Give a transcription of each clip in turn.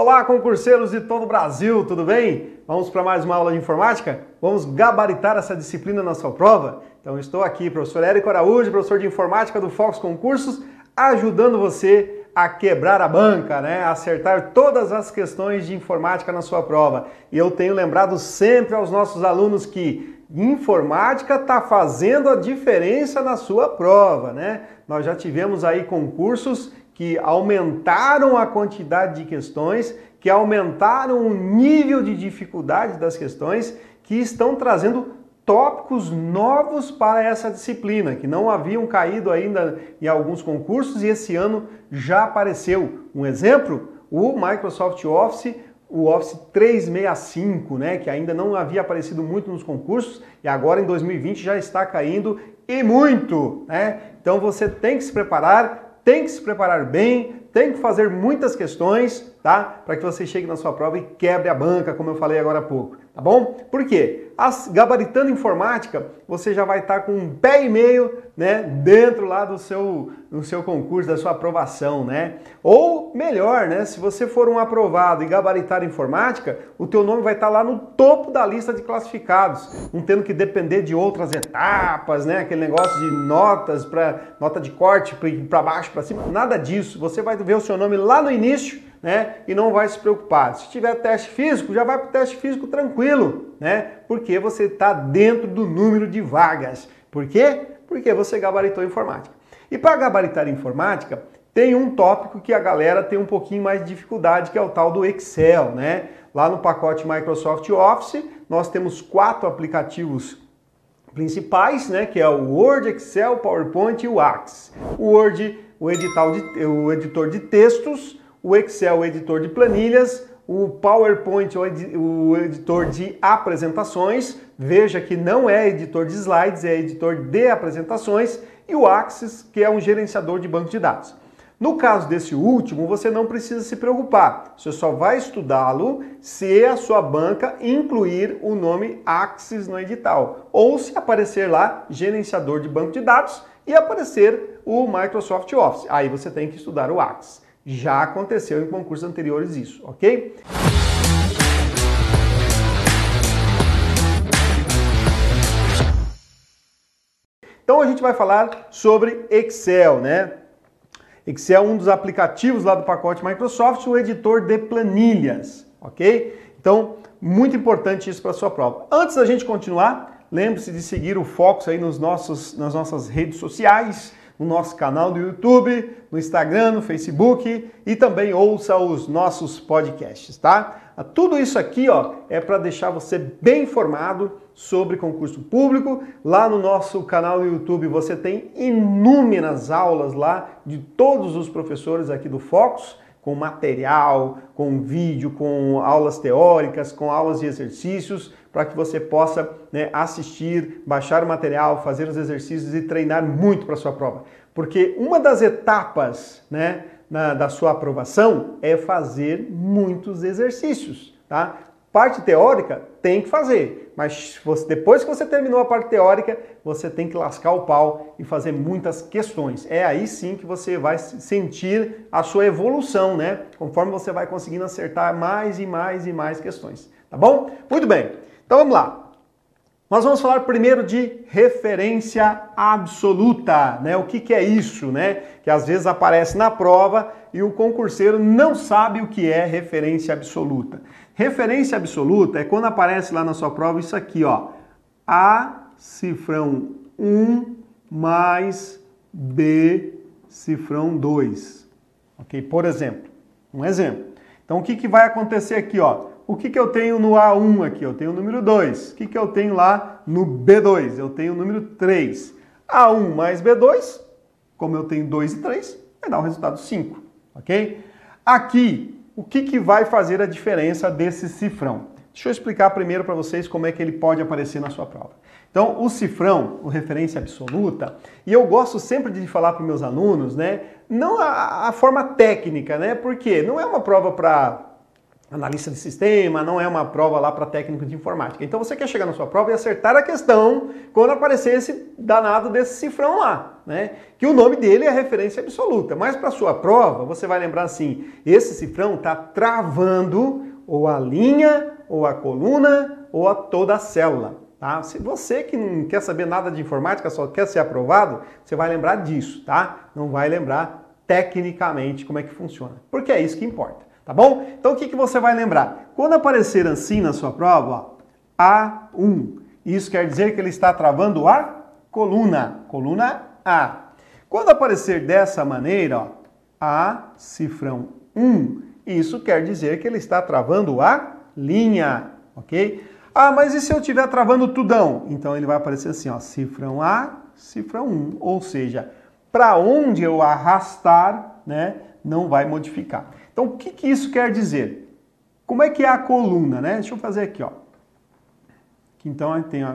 Olá, concurseiros de todo o Brasil, tudo bem? Vamos para mais uma aula de informática? Vamos gabaritar essa disciplina na sua prova? Então estou aqui, professor Érico Araújo, professor de informática do Fox Concursos, ajudando você a quebrar a banca, né? A acertar todas as questões de informática na sua prova. E eu tenho lembrado sempre aos nossos alunos que informática está fazendo a diferença na sua prova, né? Nós já tivemos aí concursos que aumentaram a quantidade de questões, que aumentaram o nível de dificuldade das questões, que estão trazendo tópicos novos para essa disciplina, que não haviam caído ainda em alguns concursos e esse ano já apareceu. Um exemplo, o Microsoft Office, o Office 365, né, que ainda não havia aparecido muito nos concursos e agora em 2020 já está caindo e muito, né? Então você tem que se preparar, tem que se preparar bem, tem que fazer muitas questões, tá? Para que você chegue na sua prova e quebre a banca, como eu falei agora há pouco, tá bom? Por quê? Gabaritando informática, você já vai estar com um pé e meio, né, dentro lá do seu concurso, da sua aprovação, né? Ou melhor, né, se você for um aprovado e gabaritar informática, o teu nome vai estar lá no topo da lista de classificados, não tendo que depender de outras etapas, né? Aquele negócio de notas, nota de corte para baixo, para cima, nada disso. Você vai ver o seu nome lá no início, né? E não vai se preocupar. Se tiver teste físico, já vai para o teste físico tranquilo, né? Porque você está dentro do número de vagas. Por quê? Porque você gabaritou informática. E para gabaritar informática, tem um tópico que a galera tem um pouquinho mais de dificuldade, que é o tal do Excel, né? Lá no pacote Microsoft Office, nós temos 4 aplicativos principais, né? Que é o Word, Excel, PowerPoint e o Access. O Word, o editor de textos, o Excel, o editor de planilhas, o PowerPoint, o editor de apresentações, veja que não é editor de slides, é editor de apresentações, e o Access, que é um gerenciador de banco de dados. No caso desse último, você não precisa se preocupar, você só vai estudá-lo se a sua banca incluir o nome Access no edital, ou se aparecer lá gerenciador de banco de dados e aparecer o Microsoft Office. Aí você tem que estudar o Access. Já aconteceu em concursos anteriores isso, ok? Então a gente vai falar sobre Excel, né? Excel é um dos aplicativos lá do pacote Microsoft, o editor de planilhas, ok? Então, muito importante isso para a sua prova. Antes da gente continuar, lembre-se de seguir o Fox aí nas nossas redes sociais, no nosso canal do YouTube, no Instagram, no Facebook e também ouça os nossos podcasts, tá? Tudo isso aqui, ó, é para deixar você bem informado sobre concurso público. Lá no nosso canal do YouTube você tem inúmeras aulas lá de todos os professores aqui do Fox, com material, com vídeo, com aulas teóricas, com aulas de exercícios, para que você possa, né, assistir, baixar o material, fazer os exercícios e treinar muito para a sua prova. Porque uma das etapas, né, da sua aprovação é fazer muitos exercícios, tá? Parte teórica tem que fazer, mas depois que você terminou a parte teórica, você tem que lascar o pau e fazer muitas questões. É aí sim que você vai sentir a sua evolução, né? Conforme você vai conseguindo acertar mais e mais e mais questões, tá bom? Muito bem, então vamos lá. Nós vamos falar primeiro de referência absoluta, né? O que é isso, né? Que às vezes aparece na prova e o concurseiro não sabe o que é referência absoluta. Referência absoluta é quando aparece lá na sua prova isso aqui, ó. A cifrão 1 mais B cifrão 2. Ok? Por exemplo, um exemplo. Então o que vai acontecer aqui, ó? O que eu tenho no A1 aqui? Eu tenho o número 2. O que eu tenho lá no B2? Eu tenho o número 3. A1 mais B2, como eu tenho 2 e 3, vai dar um resultado 5. Ok? Aqui, o que vai fazer a diferença desse cifrão? Deixa eu explicar primeiro para vocês como é que ele pode aparecer na sua prova. Então, o cifrão, o referência absoluta, e eu gosto sempre de falar para os meus alunos, né? Não a forma técnica, né? Porque não é uma prova para analista de sistema, não é uma prova lá para técnico de informática. Então você quer chegar na sua prova e acertar a questão quando aparecer esse danado desse cifrão lá, né? Que o nome dele é referência absoluta. Mas para sua prova, você vai lembrar assim, esse cifrão está travando ou a linha, ou a coluna, ou a toda a célula. Tá? Se você que não quer saber nada de informática, só quer ser aprovado, você vai lembrar disso, tá? Não vai lembrar tecnicamente como é que funciona, porque é isso que importa, tá bom? Então o que você vai lembrar? Quando aparecer assim na sua prova, ó, A1, isso quer dizer que ele está travando a coluna A. Quando aparecer dessa maneira, ó, A, cifrão 1, isso quer dizer que ele está travando a linha, ok? Ah, mas e se eu estiver travando tudão? Então ele vai aparecer assim, ó, cifrão A, cifrão 1, ou seja, para onde eu arrastar, né, não vai modificar. Então o que isso quer dizer? Como é que é a coluna, né? Deixa eu fazer aqui, ó. Então tem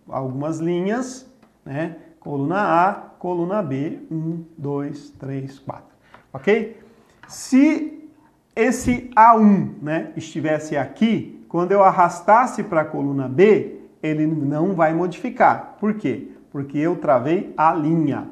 algumas linhas, né? Coluna A, coluna B, 1, 2, 3, 4, ok? Se esse A1, né, estivesse aqui, quando eu arrastasse para a coluna B, ele não vai modificar. Por quê? Porque eu travei a linha.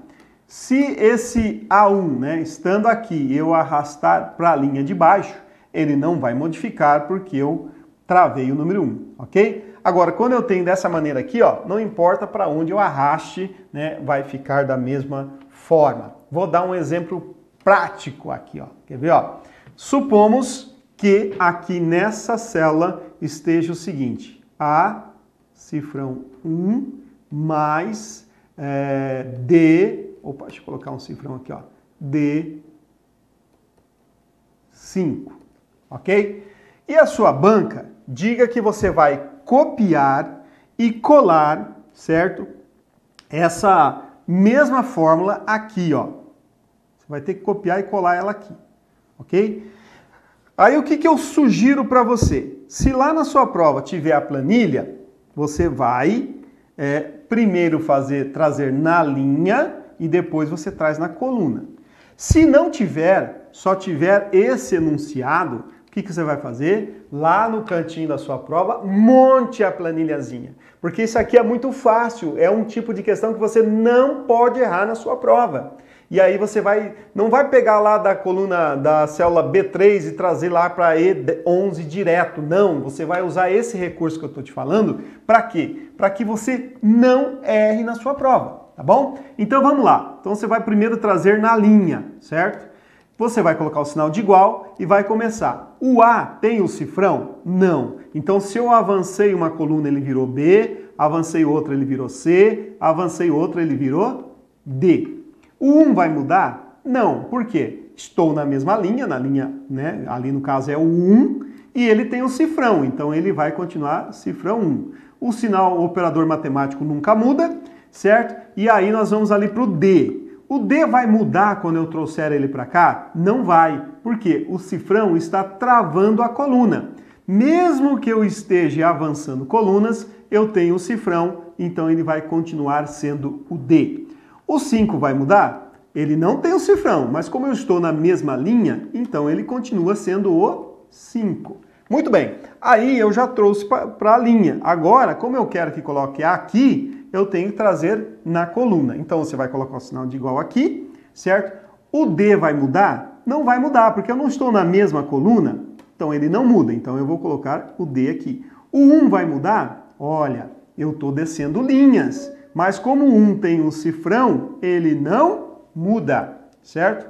Se esse A1, né, estando aqui, eu arrastar para a linha de baixo, ele não vai modificar porque eu travei o número 1, ok? Agora, quando eu tenho dessa maneira aqui, ó, não importa para onde eu arraste, né, vai ficar da mesma forma. Vou dar um exemplo prático aqui, ó. Quer ver, ó? Supomos que aqui nessa célula esteja o seguinte, A, cifrão 1, mais D, opa, deixa eu colocar um cifrão aqui, ó, D5, ok? E a sua banca, diga que você vai copiar e colar, certo? Essa mesma fórmula aqui, ó. Você vai ter que copiar e colar ela aqui, ok? Aí o que eu sugiro para você? Se lá na sua prova tiver a planilha, você vai primeiro trazer na linha e depois você traz na coluna. Se não tiver, só tiver esse enunciado, o que você vai fazer? Lá no cantinho da sua prova, monte a planilhazinha. Porque isso aqui é muito fácil, é um tipo de questão que você não pode errar na sua prova. E aí você não vai pegar lá da coluna da célula B3 e trazer lá para E11 direto. Não, você vai usar esse recurso que eu estou te falando. Para quê? Para que você não erre na sua prova, tá bom? Então vamos lá. Então você vai primeiro trazer na linha, certo? Você vai colocar o sinal de igual e vai começar. O A tem o cifrão? Não. Então se eu avancei uma coluna ele virou B, avancei outra ele virou C, avancei outra ele virou D. O 1 vai mudar? Não. Por quê? Estou na mesma linha, né? Ali no caso é o 1, e ele tem o cifrão, então ele vai continuar cifrão 1. O sinal, o operador matemático nunca muda, certo? E aí nós vamos ali para o D. O D vai mudar quando eu trouxer ele para cá? Não vai. Por quê? O cifrão está travando a coluna. Mesmo que eu esteja avançando colunas, eu tenho o cifrão, então ele vai continuar sendo o D. O 5 vai mudar? Ele não tem o cifrão, mas como eu estou na mesma linha, então ele continua sendo o 5. Muito bem, aí eu já trouxe para a linha. Agora, como eu quero que coloque aqui, eu tenho que trazer na coluna. Então você vai colocar o sinal de igual aqui, certo? O D vai mudar? Não vai mudar, porque eu não estou na mesma coluna, então ele não muda. Então eu vou colocar o D aqui. O 1 vai mudar? Olha, eu estou descendo linhas. Mas como o 1 tem um cifrão, ele não muda, certo?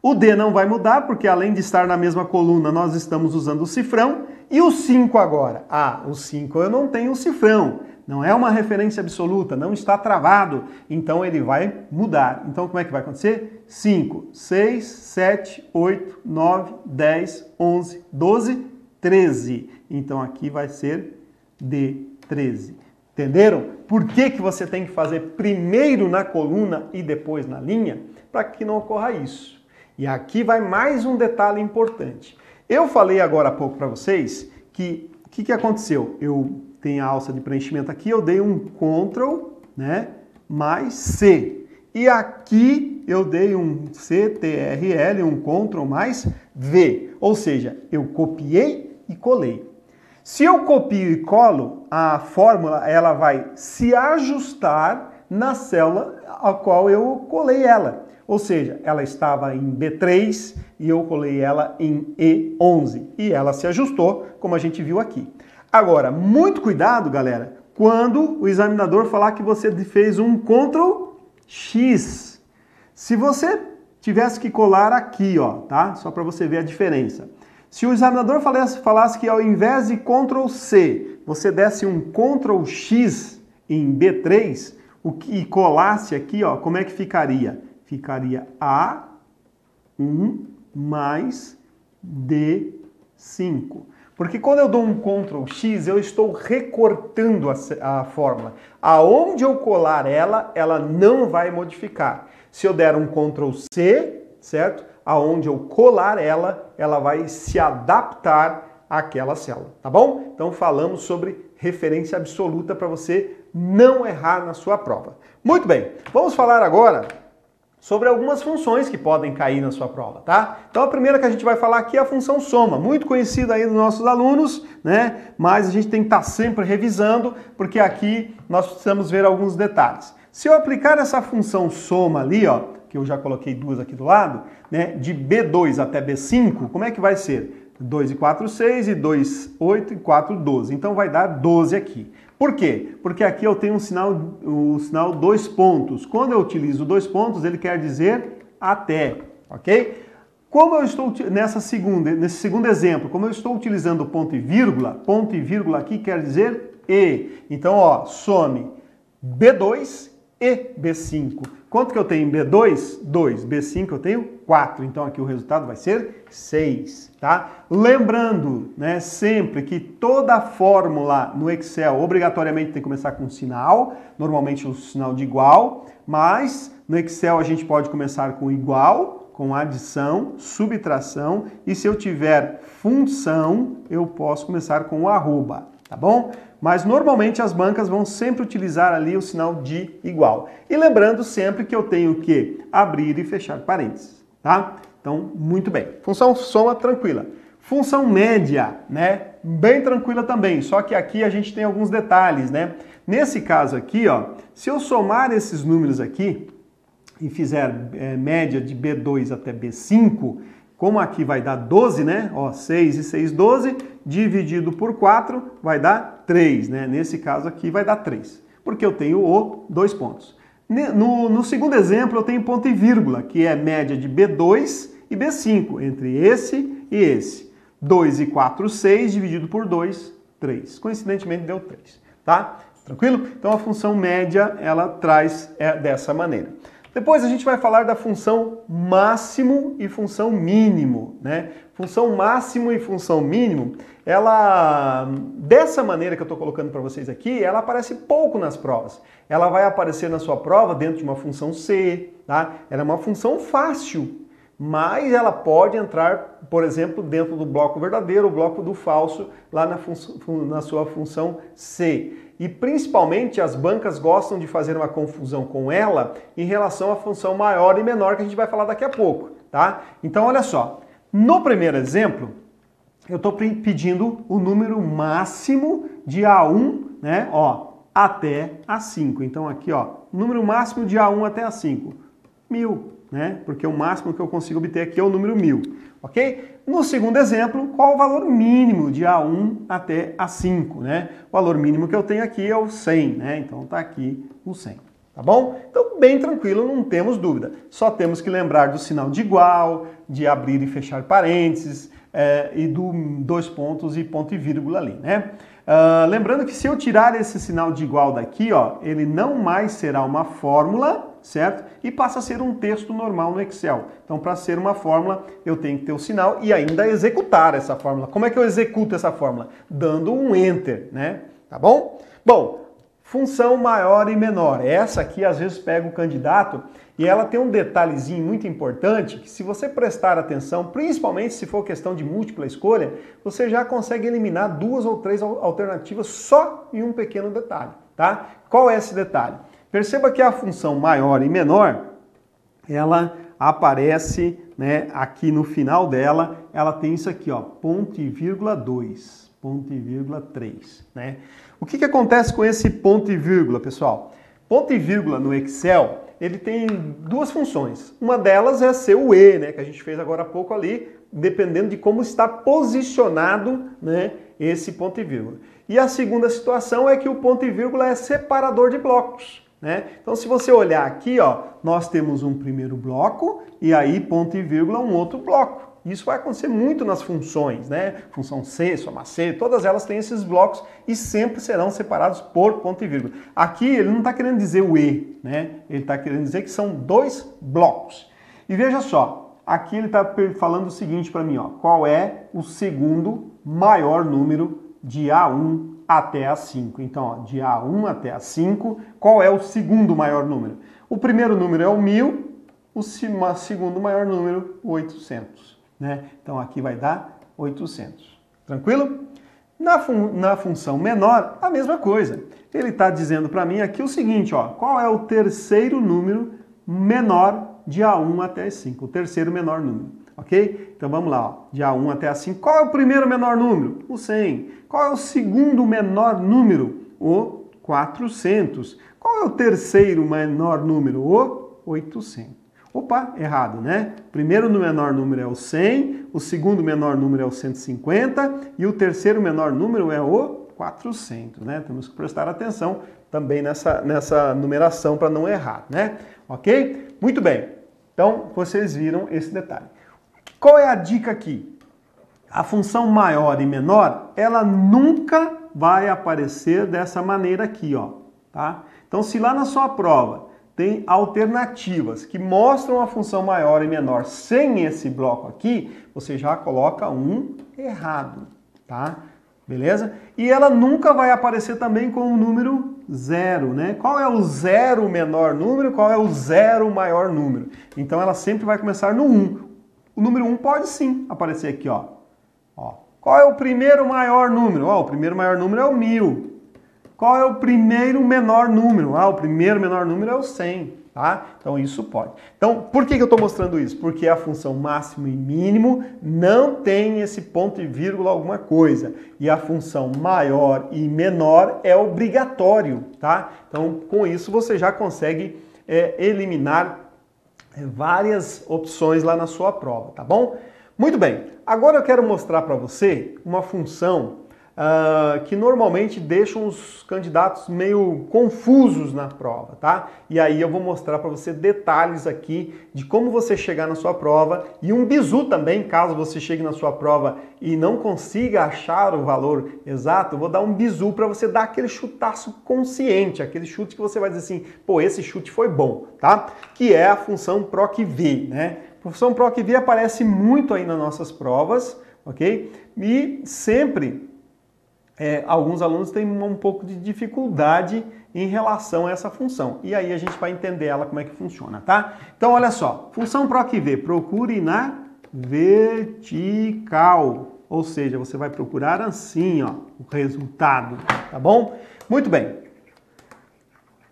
O D não vai mudar, porque além de estar na mesma coluna, nós estamos usando o cifrão. E o 5 agora? Ah, o 5 eu não tenho o cifrão. Não é uma referência absoluta, não está travado. Então ele vai mudar. Então como é que vai acontecer? 5, 6, 7, 8, 9, 10, 11, 12, 13. Então aqui vai ser D13. Entenderam? Por que você tem que fazer primeiro na coluna e depois na linha? Para que não ocorra isso. E aqui vai mais um detalhe importante. Eu falei agora há pouco para vocês que o que aconteceu? Eu tenho a alça de preenchimento aqui, eu dei um Ctrl, né, mais C. E aqui eu dei um CTRL, um Ctrl mais V. Ou seja, eu copiei e colei. Se eu copio e colo, a fórmula ela vai se ajustar na célula a qual eu colei ela. Ou seja, ela estava em B3 e eu colei ela em E11. E ela se ajustou, como a gente viu aqui. Agora, muito cuidado, galera, quando o examinador falar que você fez um Ctrl X. Se você tivesse que colar aqui, ó, tá? Só para você ver a diferença. Se o examinador falasse que ao invés de Ctrl C, você desse um Ctrl X em B3, e colasse aqui, ó, como é que ficaria? Ficaria A1 mais D5. Porque quando eu dou um Ctrl X, eu estou recortando a fórmula. Aonde eu colar ela, ela não vai modificar. Se eu der um Ctrl C, certo? Aonde eu colar ela, ela vai se adaptar àquela célula, tá bom? Então falamos sobre referência absoluta para você não errar na sua prova. Muito bem, vamos falar agora sobre algumas funções que podem cair na sua prova, tá? Então a primeira que a gente vai falar aqui é a função soma, muito conhecida aí dos nossos alunos, né? Mas a gente tem que estar sempre revisando, porque aqui nós precisamos ver alguns detalhes. Se eu aplicar essa função soma ali, ó, que eu já coloquei duas aqui do lado, né, de B2 até B5, como é que vai ser? 2 e 4, 6, e 2, 8, e 4, 12. Então vai dar 12 aqui. Por quê? Porque aqui eu tenho o sinal dois pontos. Quando eu utilizo dois pontos, ele quer dizer até, ok? Como eu estou nesse segundo exemplo, como eu estou utilizando ponto e vírgula aqui quer dizer e. Então, ó, some B2 e B5. Quanto que eu tenho em B2? 2. B5 eu tenho 4. Então aqui o resultado vai ser 6, tá? Lembrando, né, sempre que toda fórmula no Excel obrigatoriamente tem que começar com um sinal, normalmente um sinal de igual, mas no Excel a gente pode começar com igual, com adição, subtração, e se eu tiver função, eu posso começar com o arroba, tá bom? Mas normalmente as bancas vão sempre utilizar ali o sinal de igual. E lembrando sempre que eu tenho que abrir e fechar parênteses, tá? Então, muito bem. Função soma, tranquila. Função média, né? Bem tranquila também, só que aqui a gente tem alguns detalhes, né? Nesse caso aqui, ó, se eu somar esses números aqui e fizer média de B2 até B5, como aqui vai dar 12, né? Ó, 6 e 6, 12, dividido por 4 vai dar 3, né? Nesse caso aqui vai dar 3, porque eu tenho o dois pontos. No segundo exemplo eu tenho ponto e vírgula, que é média de B2 e B5, entre esse e esse. 2 e 4, 6, dividido por 2, 3. Coincidentemente deu 3, tá? Tranquilo? Então a função média, ela traz dessa maneira. Depois a gente vai falar da função máximo e função mínimo, né? Função máximo e função mínimo, ela, dessa maneira que eu estou colocando para vocês aqui, ela aparece pouco nas provas. Ela vai aparecer na sua prova dentro de uma função C, tá? Ela é uma função fácil, mas ela pode entrar, por exemplo, dentro do bloco verdadeiro, o bloco do falso, lá na sua função C. E principalmente as bancas gostam de fazer uma confusão com ela em relação à função maior e menor que a gente vai falar daqui a pouco, tá? Então olha só, no primeiro exemplo, eu estou pedindo o número máximo de A1, né, ó, até A5. Então aqui, ó, número máximo de A1 até A5, 1000, né? Porque o máximo que eu consigo obter aqui é o número 1000, ok? No segundo exemplo, qual o valor mínimo de A1 até A5, né? O valor mínimo que eu tenho aqui é o 100, né? Então tá aqui o 100, tá bom? Então bem tranquilo, não temos dúvida. Só temos que lembrar do sinal de igual, de abrir e fechar parênteses, e do dois pontos e ponto e vírgula ali, né? Lembrando que se eu tirar esse sinal de igual daqui, ó, ele não mais será uma fórmula, certo? E passa a ser um texto normal no Excel. Então, para ser uma fórmula, eu tenho que ter o sinal e ainda executar essa fórmula. Como é que eu executo essa fórmula? Dando um Enter, né? Tá bom? Bom, função maior e menor. Essa aqui, às vezes, pega o candidato e ela tem um detalhezinho muito importante que, se você prestar atenção, principalmente se for questão de múltipla escolha, você já consegue eliminar 2 ou 3 alternativas só em um pequeno detalhe, tá? Qual é esse detalhe? Perceba que a função maior e menor, ela aparece, né, aqui no final dela, ela tem isso aqui, ó, ponto e vírgula 2, ponto e vírgula 3, né? O que acontece com esse ponto e vírgula, pessoal? Ponto e vírgula no Excel, ele tem duas funções. Uma delas é ser o E, né, que a gente fez agora há pouco ali, dependendo de como está posicionado, né, esse ponto e vírgula. E a segunda situação é que o ponto e vírgula é separador de blocos, né? Então, se você olhar aqui, ó, nós temos um primeiro bloco e aí ponto e vírgula um outro bloco. Isso vai acontecer muito nas funções, né? Função C, soma C, todas elas têm esses blocos e sempre serão separados por ponto e vírgula. Aqui ele não está querendo dizer o E, né? Ele está querendo dizer que são dois blocos. E veja só, aqui ele está falando o seguinte para mim, ó, qual é o segundo maior número de A1 até A5. Então, ó, de A1 até A5, qual é o segundo maior número? O primeiro número é o 1000, o segundo maior número, o 800. Né? Então, aqui vai dar 800. Tranquilo? Na função menor, a mesma coisa. Ele está dizendo para mim aqui o seguinte, ó, qual é o terceiro número menor de A1 até A5? O terceiro menor número. Ok? Então vamos lá, ó. De A1 até A5. Qual é o primeiro menor número? O 100. Qual é o segundo menor número? O 400. Qual é o terceiro menor número? O 800. Opa, errado, né? O primeiro menor número é o 100, o segundo menor número é o 150 e o terceiro menor número é o 400, né? Temos que prestar atenção também nessa numeração para não errar, né? Ok? Muito bem. Então, vocês viram esse detalhe. Qual é a dica aqui? A função maior e menor, ela nunca vai aparecer dessa maneira aqui, ó, tá? Então, se lá na sua prova tem alternativas que mostram a função maior e menor sem esse bloco aqui, você já coloca um errado, tá? Beleza? E ela nunca vai aparecer também com o número 0, né? Qual é o 0 menor número, qual é o 0 maior número? Então ela sempre vai começar no 1. O número 1 pode sim aparecer aqui, ó. Qual é o primeiro maior número? Ó, o primeiro maior número é o 1000. Qual é o primeiro menor número? Ah, o primeiro menor número é o 100, tá? Então isso pode. Então, por que eu estou mostrando isso? Porque a função máximo e mínimo não tem esse ponto e vírgula alguma coisa. E a função maior e menor é obrigatório, tá? Então, com isso você já consegue eliminar várias opções lá na sua prova, tá bom? Muito bem, agora eu quero mostrar para você uma função que normalmente deixa os candidatos meio confusos na prova, tá? E aí eu vou mostrar para você detalhes aqui de como você chegar na sua prova e um bizu também, caso você chegue na sua prova e não consiga achar o valor exato, eu vou dar um bizu para você dar aquele chutaço consciente, aquele chute que você vai dizer assim, pô, esse chute foi bom, tá? Que é a função PROC-V, né? A função PROC-V aparece muito aí nas nossas provas, ok? E sempre alguns alunos têm um pouco de dificuldade em relação a essa função. E aí a gente vai entender ela como é que funciona, tá? Então, olha só. Função PROC-V, procure na vertical. Ou seja, você vai procurar assim, ó, o resultado, tá bom? Muito bem.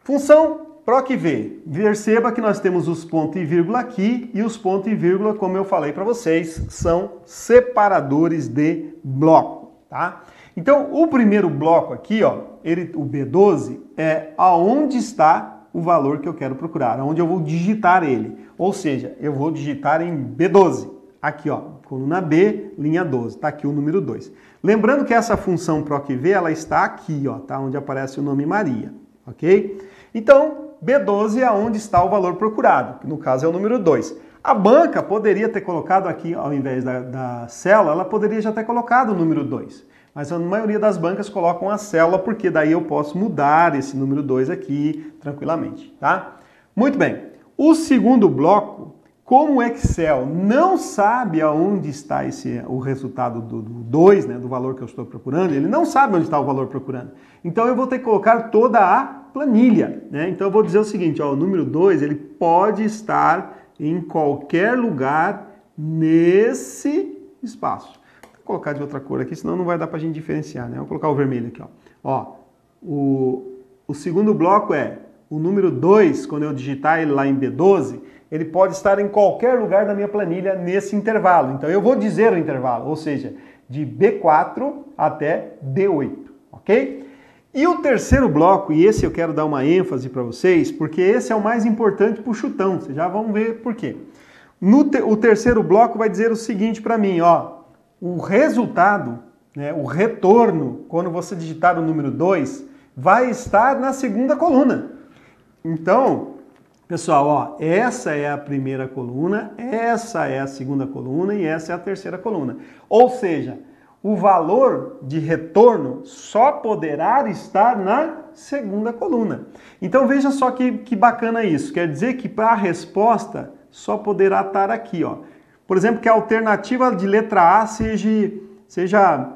Função PROC-V. Perceba que nós temos os pontos e vírgula aqui e os pontos e vírgula, como eu falei para vocês, são separadores de bloco, tá? Então, o primeiro bloco aqui, ó, o B12, é aonde está o valor que eu quero procurar, aonde eu vou digitar ele. Ou seja, eu vou digitar em B12. Aqui, ó, coluna B, linha 12. Está aqui o número 2. Lembrando que essa função PROC-V, ela está aqui, ó, tá? Onde aparece o nome Maria, ok? Então, B12 é onde está o valor procurado, que no caso é o número 2. A banca poderia ter colocado aqui, ao invés da célula, ela poderia já ter colocado o número 2. Mas a maioria das bancas colocam a célula, porque daí eu posso mudar esse número 2 aqui tranquilamente, tá? Muito bem. O segundo bloco, como o Excel não sabe aonde está o resultado do 2, né, do valor que eu estou procurando, ele não sabe onde está o valor procurando. Então eu vou ter que colocar toda a planilha, né? Então eu vou dizer o seguinte, ó, o número 2, ele pode estar em qualquer lugar nesse espaço. Vou colocar de outra cor aqui, senão não vai dar pra gente diferenciar, né? Vou colocar o vermelho aqui, ó. O segundo bloco é o número 2, quando eu digitar ele lá em B12, ele pode estar em qualquer lugar da minha planilha nesse intervalo. Então eu vou dizer o intervalo, ou seja, de B4 até D8, ok? E o terceiro bloco, e esse eu quero dar uma ênfase para vocês, porque esse é o mais importante para o chutão, vocês já vão ver por quê. O terceiro bloco vai dizer o seguinte para mim, ó, o resultado, né, o retorno, quando você digitar o número 2, vai estar na segunda coluna. Então, pessoal, ó, essa é a primeira coluna, essa é a segunda coluna e essa é a terceira coluna. Ou seja, o valor de retorno só poderá estar na segunda coluna. Então veja só que bacana isso. Quer dizer que para a resposta só poderá estar aqui, ó. Por exemplo, que a alternativa de letra A seja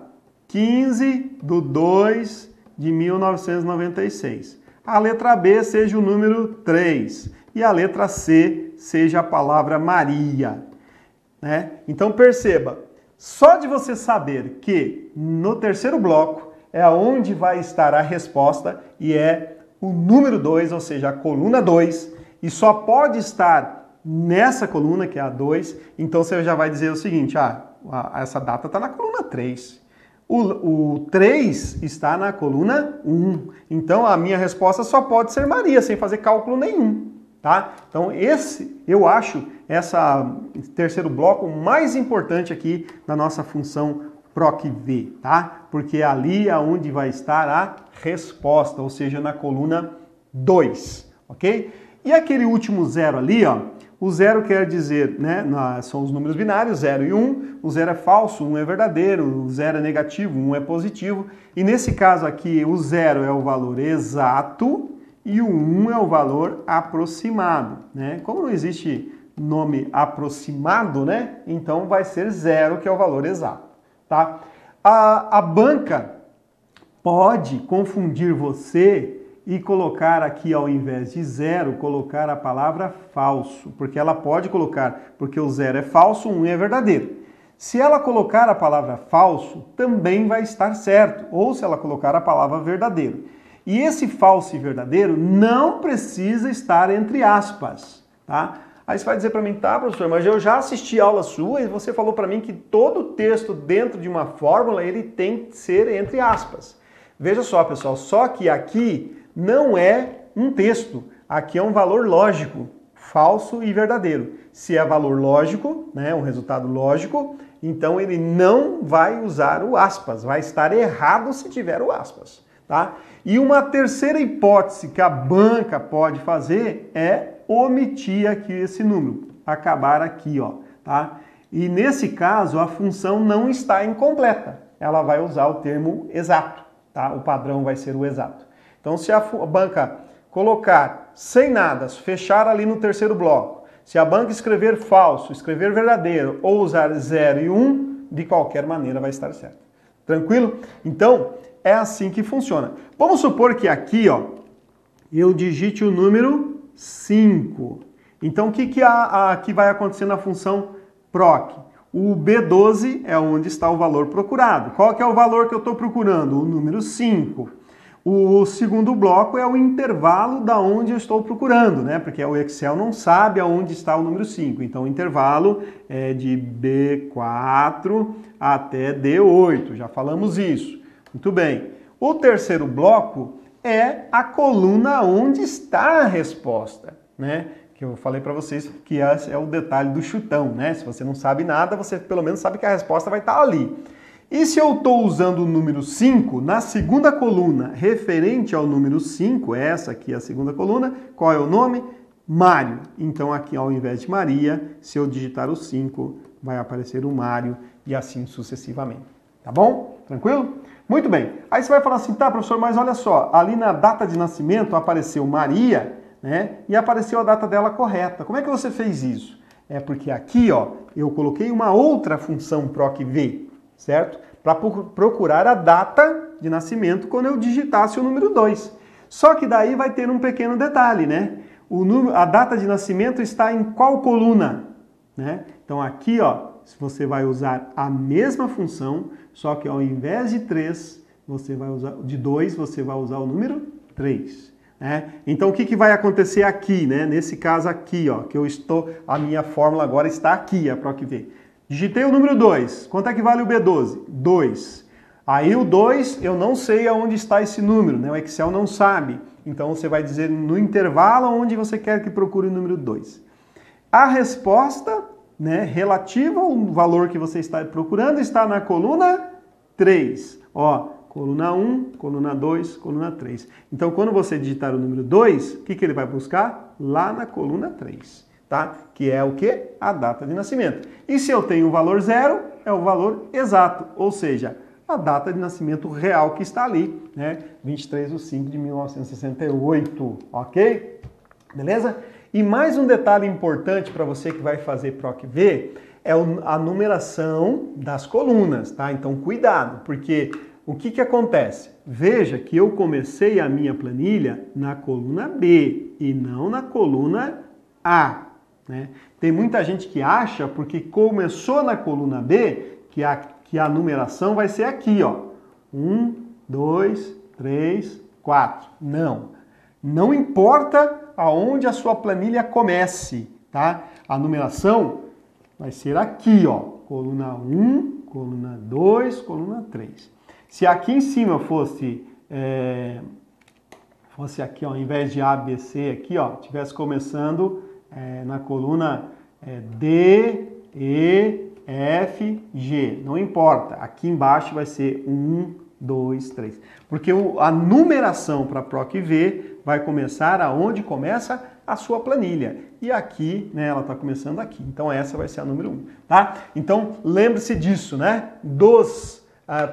15/2/1996. A letra B seja o número 3 e a letra C seja a palavra Maria, né? Então perceba, só de você saber que no terceiro bloco é onde vai estar a resposta e é o número 2, ou seja, a coluna 2, e só pode estar nessa coluna, que é a 2, então você já vai dizer o seguinte, essa data está na coluna 3. O 3 está na coluna 1. Então a minha resposta só pode ser Maria, sem fazer cálculo nenhum. Tá? Então eu acho esse terceiro bloco mais importante aqui na nossa função PROC-V, tá? Porque ali é onde vai estar a resposta, ou seja, na coluna 2, ok? E aquele último zero ali, ó, o zero quer dizer, né, são os números binários, 0 e 1, o 0 é falso, 1 é verdadeiro, o 0 é negativo, 1 é positivo, e nesse caso aqui o 0 é o valor exato, e o 1 é o valor aproximado, né? Como não existe nome aproximado, né? Então vai ser 0, que é o valor exato, tá? A banca pode confundir você e colocar aqui, ao invés de 0, colocar a palavra falso, porque ela pode colocar, porque o 0 é falso, o 1 é verdadeiro. Se ela colocar a palavra falso, também vai estar certo, ou se ela colocar a palavra verdadeiro. E esse falso e verdadeiro não precisa estar entre aspas, tá? Aí você vai dizer para mim, tá, professor, mas eu já assisti a aula sua e você falou para mim que todo texto dentro de uma fórmula ele tem que ser entre aspas. Veja só, pessoal, só que aqui não é um texto, aqui é um valor lógico, falso e verdadeiro. Se é valor lógico, né, um resultado lógico, então ele não vai usar o aspas, vai estar errado se tiver o aspas. Tá? E uma terceira hipótese que a banca pode fazer é omitir aqui esse número, acabar aqui, ó, tá? E nesse caso a função não está incompleta, ela vai usar o termo exato, tá? O padrão vai ser o exato. Então se a banca colocar sem nada, fechar ali no terceiro bloco, se a banca escrever falso, escrever verdadeiro ou usar 0 e 1, de qualquer maneira vai estar certo. Tranquilo? Então, é assim que funciona. Vamos supor que aqui, ó, eu digite o número 5. Então, o que vai acontecer na função PROC? O B12 é onde está o valor procurado. Qual que é o valor que eu estou procurando? O número 5. O segundo bloco é o intervalo da onde eu estou procurando, né? Porque o Excel não sabe aonde está o número 5. Então, o intervalo é de B4 até D8. Já falamos isso. Muito bem. O terceiro bloco é a coluna onde está a resposta, né? Que eu falei para vocês que esse é o detalhe do chutão, né? Se você não sabe nada, você pelo menos sabe que a resposta vai estar ali. E se eu estou usando o número 5, na segunda coluna, referente ao número 5, essa aqui é a segunda coluna, qual é o nome? Mário. Então aqui, ao invés de Maria, se eu digitar o 5, vai aparecer o Mário e assim sucessivamente. Tá bom? Tranquilo? Muito bem. Aí você vai falar assim, tá, professor, mas olha só, ali na data de nascimento apareceu Maria, né? E apareceu a data dela correta. Como é que você fez isso? É porque aqui, ó, eu coloquei uma outra função PROC-V, certo? Para procurar a data de nascimento quando eu digitasse o número 2. Só que daí vai ter um pequeno detalhe, né? A data de nascimento está em qual coluna? Né? Então aqui, ó, você vai usar a mesma função, só que ao invés de 3, você vai usar de 2, você vai usar o número 3. Né? Então o que vai acontecer aqui, né? Nesse caso aqui, ó, que a minha fórmula agora está aqui, a PROC-V. Digitei o número 2. Quanto é que vale o B12? 2. Aí o 2, eu não sei aonde está esse número, né? O Excel não sabe. Então você vai dizer no intervalo onde você quer que procure o número 2. A resposta, né, relativa ao valor que você está procurando está na coluna 3. Ó, coluna 1, coluna 2, coluna 3. Então, quando você digitar o número 2, o que ele vai buscar? Lá na coluna 3, tá? Que é o quê? A data de nascimento. E se eu tenho o valor 0, é o valor exato, ou seja, a data de nascimento real que está ali, né? 23/5/1968, ok? Beleza? E mais um detalhe importante para você que vai fazer PROC-V é a numeração das colunas, tá? Então cuidado, porque o que acontece? Veja que eu comecei a minha planilha na coluna B e não na coluna A, né? Tem muita gente que acha, porque começou na coluna B, que a numeração vai ser aqui, ó. 1, 2, 3, 4. Não importa aonde a sua planilha comece, tá? A numeração vai ser aqui, ó. Coluna 1, coluna 2, coluna 3. Se aqui em cima fosse aqui, ó, ao invés de A, B, C, aqui, ó, tivesse começando na coluna D, E, F, G. Não importa. Aqui embaixo vai ser 1, 2, 3. Porque a numeração para PROC-V vai começar aonde começa a sua planilha. E aqui, né, ela está começando aqui. Então essa vai ser a número 1, tá? Então lembre-se disso, né?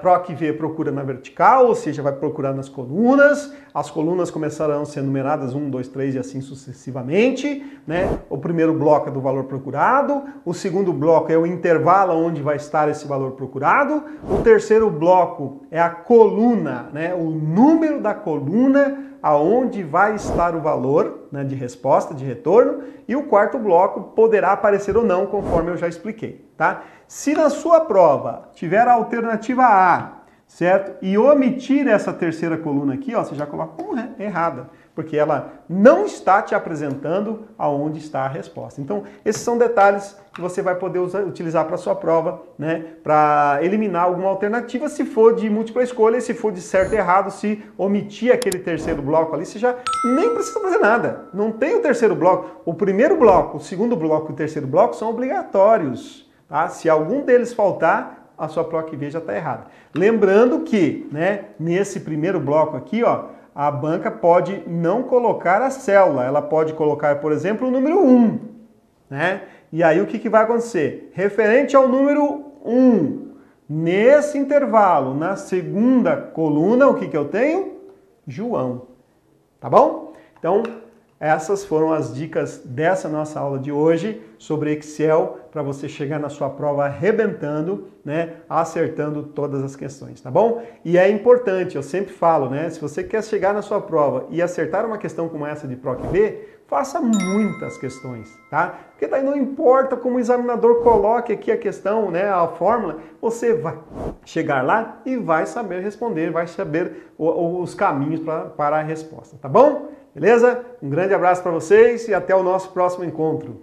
PROC-V procura na vertical, ou seja, vai procurar nas colunas. As colunas começarão a ser numeradas 1, 2, 3 e assim sucessivamente, né? O primeiro bloco é do valor procurado, o segundo bloco é o intervalo onde vai estar esse valor procurado, o terceiro bloco é a coluna, né? O número da coluna aonde vai estar o valor, né, de resposta, de retorno, e o quarto bloco poderá aparecer ou não, conforme eu já expliquei, tá? Se na sua prova tiver a alternativa A, certo? E omitir essa terceira coluna aqui, ó, você já coloca como errada, porque ela não está te apresentando aonde está a resposta. Então, esses são detalhes que você vai poder utilizar para a sua prova, né? Para eliminar alguma alternativa, se for de múltipla escolha, se for de certo e errado, se omitir aquele terceiro bloco ali, você já nem precisa fazer nada. Não tem o terceiro bloco. O primeiro bloco, o segundo bloco e o terceiro bloco são obrigatórios, tá? Se algum deles faltar, a sua PROC-V já está errada. Lembrando que, né, nesse primeiro bloco aqui, ó, a banca pode não colocar a célula, ela pode colocar, por exemplo, o número 1, né? E aí o que vai acontecer? Referente ao número 1, nesse intervalo, na segunda coluna, o que eu tenho? João, tá bom? Então, essas foram as dicas dessa nossa aula de hoje sobre Excel para você chegar na sua prova arrebentando, né, acertando todas as questões, tá bom? E é importante, eu sempre falo, né, se você quer chegar na sua prova e acertar uma questão como essa de PROC-V, faça muitas questões, tá? Porque daí não importa como o examinador coloque aqui a questão, né, a fórmula, você vai chegar lá e vai saber responder, vai saber os caminhos para a resposta, tá bom? Beleza? Um grande abraço para vocês e até o nosso próximo encontro.